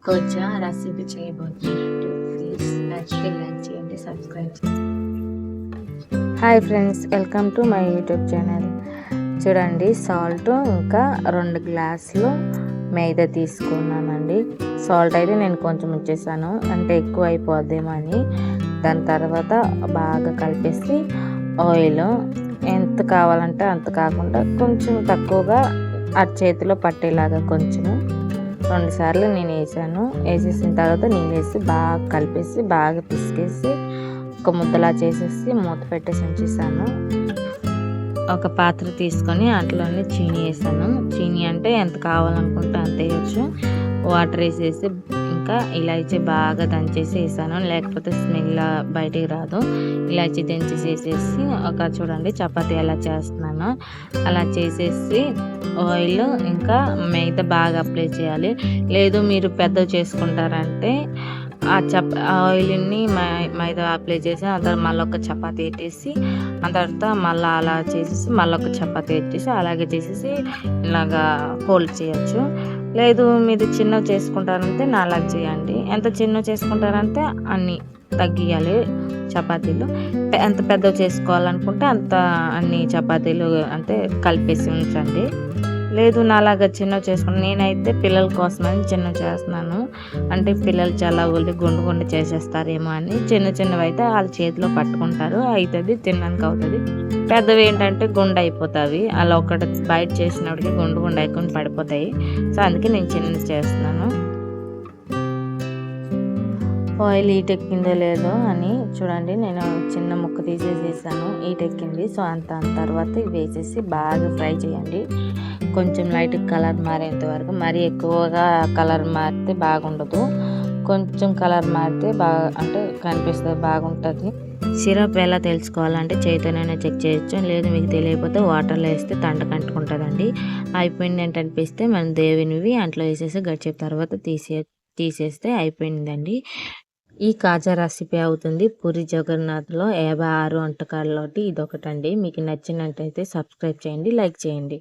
కోజా recipe చేయబోతున్నాను. Please నచ్చితే like చేయండి, సబ్స్క్రైబ్ చేయండి. Hi friends, welcome to my YouTube channel. చూడండి, సాల్ట్ ఇంకా 2 గ్లాసులు మైదా తీసుకున్నానండి. సాల్ట్ అయితే నేను కొంచెం ఇచ్చేసాను, అంటే ఎక్కువ అయిపోద్దేమో అని. దాని తర్వాత బాగా కలిపేసి ఆయిల్ ఎంత కావాలంటే అంత కాకుండా కొంచెం తక్కువగా ఆ చేతిలో పట్టేలాగా కొంచెం 2 సార్లు నేను వేసాను. వేసేసిన తర్వాత నీళ్ళు వేసి బాగా కలిపేసి బాగా పిసికేసి ఒక ముద్దలా చేసేసి మూత పెట్టేసి ఉంచేసాను. ఒక పాత్ర తీసుకొని అట్లోనే చీనీ వేసాను. చీనీ అంటే ఎంత కావాలనుకుంటే అంత వేయచ్చు. వాటర్ వేసేసి ఇంకా ఇలాచీ బాగా దంచేసి వేసాను, లేకపోతే స్మెల్ బయటికి రాదు. ఇలాచీ దంచేసి వేసేసి చూడండి చపాతీ ఎలా చేస్తున్నాను అలా చేసేసి ఆయిల్ ఇంకా మైదా బాగా అప్లై చేయాలి. లేదు మీరు పెద్దవి చేసుకుంటారంటే ఆయిల్ని మైదా అప్లై చేసి ఆ తర్వాత మళ్ళీ ఒక చపాతీ పెట్టేసి ఆ తర్వాత మళ్ళీ అలా చేసేసి మళ్ళీ ఒక చపాతీ పెట్టేసి అలాగే చేసేసి ఇలాగా ఫోల్డ్ చేయొచ్చు. లేదు మీరు చిన్నవి చేసుకుంటారంటే నాలాగా చేయండి. ఎంత చిన్నవి చేసుకుంటారంటే అన్ని తగ్గియాలి చపాతీలు. ఎంత పెద్దవి చేసుకోవాలనుకుంటే అంత అన్ని చపాతీలు అంటే కలిపేసి ఉంచండి. లేదు నాలాగా చిన్నవి చేసుకుంటాను. నేనైతే పిల్లల కోసమని చిన్నవి చేస్తున్నాను, అంటే పిల్లలు చాలా గుండు గుండు చేసేస్తారేమో అని. చిన్నవి అయితే వాళ్ళ చేతిలో పట్టుకుంటారు, అవుతుంది తినడానికి అవుతుంది. పెద్దవి ఏంటంటే గుండు అయిపోతాయి, అలా ఒకటి బయట చేసినప్పటికీ గుండు అయిపోయి పడిపోతాయి. సో అందుకే నేను చిన్నది చేస్తున్నాను. ఆయిల్ హీట్ ఎక్కిందో లేదో అని చూడండి, నేను చిన్న ముక్క తీసేసేసాను, హీట్ ఎక్కింది. సో అంత తర్వాత వేసేసి బాగా ఫ్రై చేయండి. కొంచెం లైట్ కలర్ మారేంత వరకు, మరీ ఎక్కువగా కలర్ మారితే బాగుండదు. కొంచెం కలర్ మారితే బాగా అంటే కనిపిస్తుంది, బాగుంటుంది. సిరప్ ఎలా తెలుసుకోవాలంటే చేతితోనైనా చెక్ చేయొచ్చు, లేదు మీకు తెలియకపోతే వాటర్లో వేస్తే తంట కంటుకుంటుందండి. అయిపోయింది అంటే అనిపిస్తే మనం దేవునివి అంట్లో వేసేసి గడిచేపు తర్వాత తీసేస్తే అయిపోయిందండి. ఈ కాజా రెసిపీ అవుతుంది పూరి జగన్నాథ్లో 56 వంటకాల్లోటి ఇదొకటండి. మీకు నచ్చినట్టయితే సబ్స్క్రైబ్ చేయండి, లైక్ చేయండి.